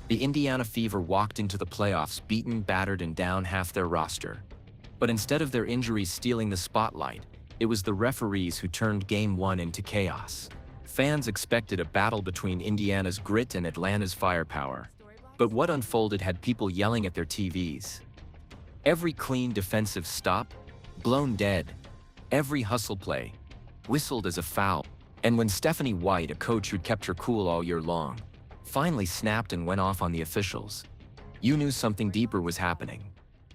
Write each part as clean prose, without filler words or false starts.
The Indiana Fever walked into the playoffs beaten, battered, and down half their roster. But instead of their injuries stealing the spotlight, it was the referees who turned Game 1 into chaos. Fans expected a battle between Indiana's grit and Atlanta's firepower. But what unfolded had people yelling at their TVs. Every clean defensive stop, blown dead. Every hustle play, whistled as a foul. And when Stephanie White, a coach who'd kept her cool all year long, finally snapped and went off on the officials, you knew something deeper was happening.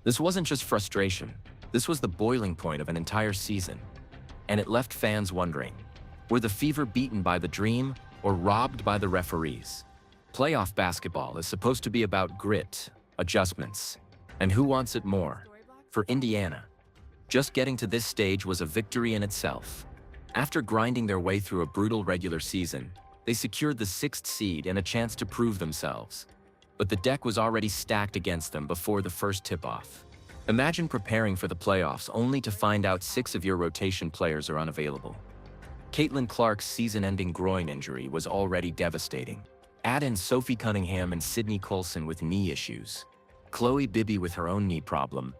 This wasn't just frustration. This was the boiling point of an entire season. And it left fans wondering, were the Fever beaten by the dream or robbed by the referees? Playoff basketball is supposed to be about grit, adjustments, and who wants it more? For Indiana, just getting to this stage was a victory in itself. After grinding their way through a brutal regular season, they secured the 6th seed and a chance to prove themselves. But the deck was already stacked against them before the first tip-off. Imagine preparing for the playoffs only to find out 6 of your rotation players are unavailable. Caitlin Clark's season-ending groin injury was already devastating. Add in Sophie Cunningham and Sydney Colson with knee issues. Chloe Bibby with her own knee problem.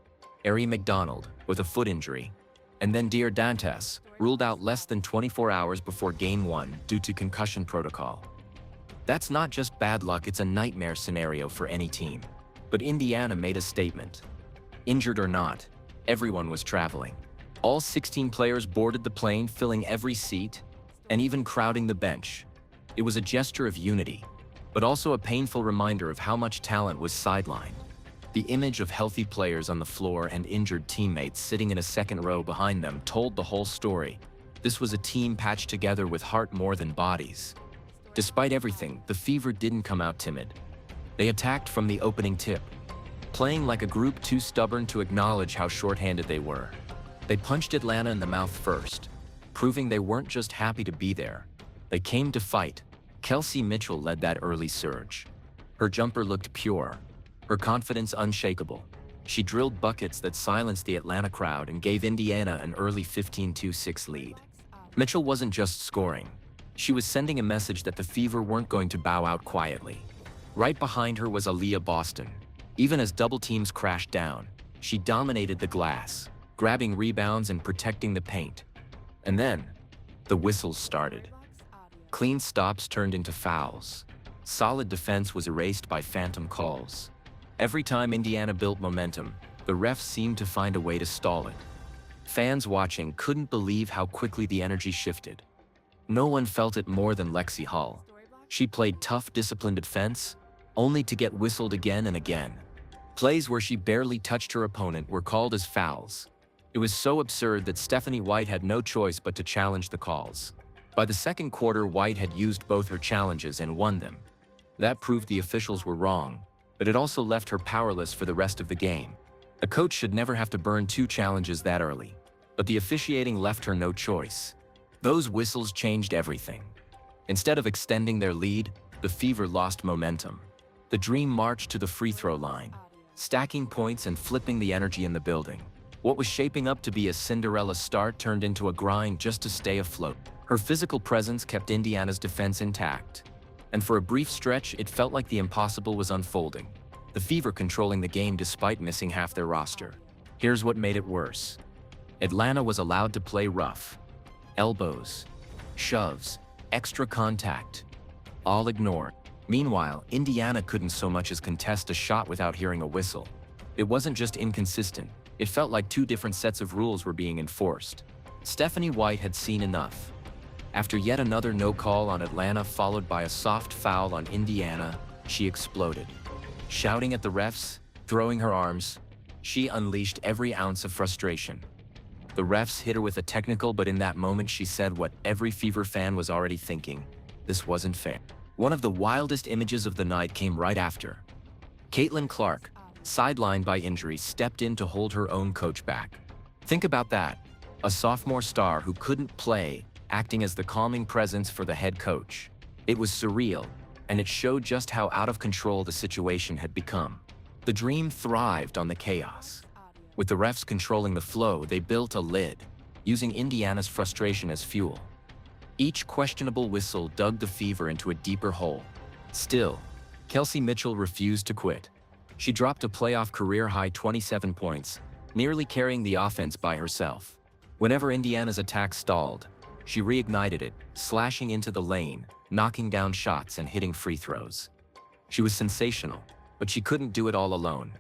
Ari McDonald with a foot injury. And then Dear Dantes, ruled out less than 24 hours before Game 1 due to concussion protocol. That's not just bad luck, it's a nightmare scenario for any team. But Indiana made a statement. Injured or not, everyone was traveling. All 16 players boarded the plane, filling every seat, and even crowding the bench. It was a gesture of unity, but also a painful reminder of how much talent was sidelined. The image of healthy players on the floor and injured teammates sitting in a second row behind them told the whole story. This was a team patched together with heart more than bodies. Despite everything, the Fever didn't come out timid. They attacked from the opening tip, playing like a group too stubborn to acknowledge how shorthanded they were. They punched Atlanta in the mouth first, proving they weren't just happy to be there. They came to fight. Kelsey Mitchell led that early surge. Her jumper looked pure, her confidence unshakable. She drilled buckets that silenced the Atlanta crowd and gave Indiana an early 15-6 lead. Mitchell wasn't just scoring. She was sending a message that the Fever weren't going to bow out quietly. Right behind her was Aaliyah Boston. Even as double teams crashed down, she dominated the glass, grabbing rebounds and protecting the paint. And then, the whistles started. Clean stops turned into fouls. Solid defense was erased by phantom calls. Every time Indiana built momentum, the refs seemed to find a way to stall it. Fans watching couldn't believe how quickly the energy shifted. No one felt it more than Lexi Hull. She played tough, disciplined defense, only to get whistled again and again. Plays where she barely touched her opponent were called as fouls. It was so absurd that Stephanie White had no choice but to challenge the calls. By the second quarter, White had used both her challenges and won them. That proved the officials were wrong, but it also left her powerless for the rest of the game. A coach should never have to burn 2 challenges that early, but the officiating left her no choice. Those whistles changed everything. Instead of extending their lead, the Fever lost momentum. The Dream marched to the free throw line, stacking points and flipping the energy in the building. What was shaping up to be a Cinderella start turned into a grind just to stay afloat. Her physical presence kept Indiana's defense intact, and for a brief stretch, it felt like the impossible was unfolding. The Fever controlling the game despite missing half their roster. Here's what made it worse. Atlanta was allowed to play rough. Elbows, shoves, extra contact, all ignored. Meanwhile, Indiana couldn't so much as contest a shot without hearing a whistle. It wasn't just inconsistent, it felt like 2 different sets of rules were being enforced. Stephanie White had seen enough. After yet another no call on Atlanta followed by a soft foul on Indiana, she exploded. Shouting at the refs, throwing her arms, she unleashed every ounce of frustration. The refs hit her with a technical, but in that moment she said what every Fever fan was already thinking: this wasn't fair. One of the wildest images of the night came right after. Caitlin Clark, sidelined by injury, stepped in to hold her own coach back. Think about that. A sophomore star who couldn't play, acting as the calming presence for the head coach. It was surreal, and it showed just how out of control the situation had become. The Dream thrived on the chaos. With the refs controlling the flow, they built a lid, using Indiana's frustration as fuel. Each questionable whistle dug the Fever into a deeper hole. Still, Kelsey Mitchell refused to quit. She dropped a playoff career-high 27 points, nearly carrying the offense by herself. Whenever Indiana's attack stalled, she reignited it, slashing into the lane, knocking down shots and hitting free throws. She was sensational, but she couldn't do it all alone.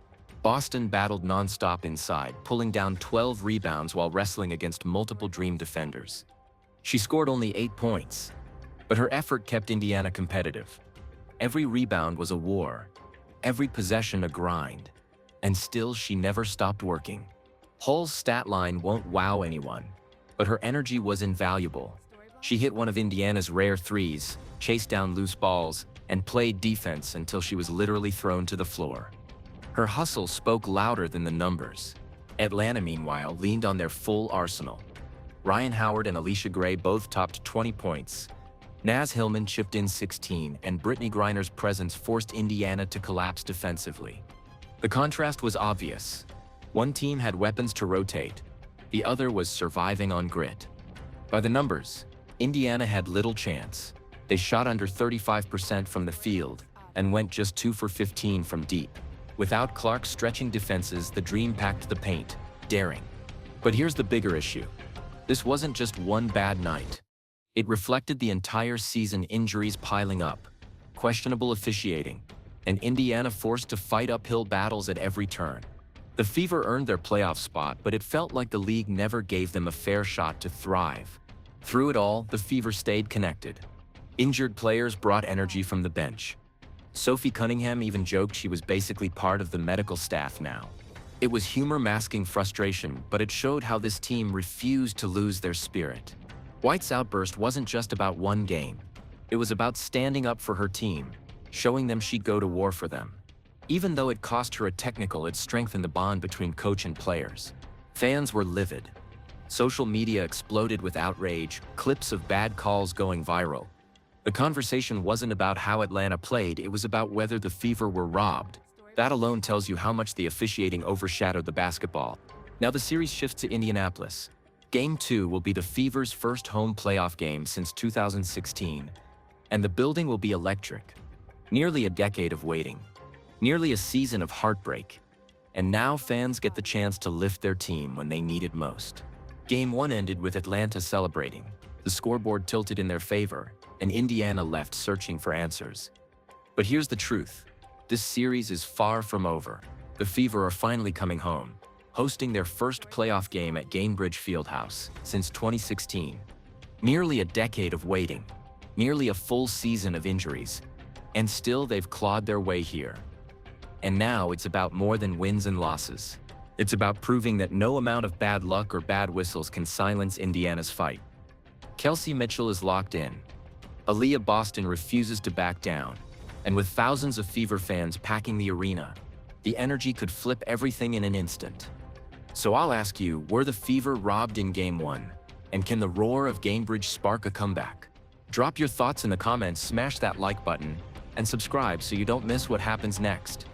Boston battled non-stop inside, pulling down 12 rebounds while wrestling against multiple Dream defenders. She scored only 8 points, but her effort kept Indiana competitive. Every rebound was a war, every possession a grind, and still she never stopped working. Hull's stat line won't wow anyone, but her energy was invaluable. She hit one of Indiana's rare threes, chased down loose balls, and played defense until she was literally thrown to the floor. Her hustle spoke louder than the numbers. Atlanta, meanwhile, leaned on their full arsenal. Ryan Howard and Alicia Gray both topped 20 points. Naz Hillman chipped in 16, and Brittany Griner's presence forced Indiana to collapse defensively. The contrast was obvious. One team had weapons to rotate, the other was surviving on grit. By the numbers, Indiana had little chance. They shot under 35% from the field and went just 2 for 15 from deep. Without Clark stretching defenses, the Dream packed the paint, daring. But here's the bigger issue. This wasn't just one bad night. It reflected the entire season: injuries piling up, questionable officiating, and Indiana forced to fight uphill battles at every turn. The Fever earned their playoff spot, but it felt like the league never gave them a fair shot to thrive. Through it all, the Fever stayed connected. Injured players brought energy from the bench. Sophie Cunningham even joked she was basically part of the medical staff now. It was humor masking frustration, but it showed how this team refused to lose their spirit. White's outburst wasn't just about one game. It was about standing up for her team, showing them she'd go to war for them. Even though it cost her a technical, it strengthened the bond between coach and players. Fans were livid. Social media exploded with outrage, clips of bad calls going viral. The conversation wasn't about how Atlanta played, it was about whether the Fever were robbed. That alone tells you how much the officiating overshadowed the basketball. Now the series shifts to Indianapolis. Game 2 will be the Fever's first home playoff game since 2016, and the building will be electric. Nearly a decade of waiting. Nearly a season of heartbreak. And now fans get the chance to lift their team when they need it most. Game 1 ended with Atlanta celebrating. The scoreboard tilted in their favor, and Indiana left searching for answers. But here's the truth. This series is far from over. The Fever are finally coming home, hosting their first playoff game at Gainbridge Fieldhouse since 2016. Nearly a decade of waiting, nearly a full season of injuries, and still they've clawed their way here. And now it's about more than wins and losses. It's about proving that no amount of bad luck or bad whistles can silence Indiana's fight. Kelsey Mitchell is locked in. Aaliyah Boston refuses to back down. And with thousands of Fever fans packing the arena, the energy could flip everything in an instant. So I'll ask you, were the Fever robbed in Game 1? And can the roar of Gainbridge spark a comeback? Drop your thoughts in the comments, smash that like button, and subscribe so you don't miss what happens next.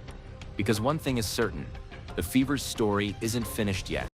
Because one thing is certain, the Fever's story isn't finished yet.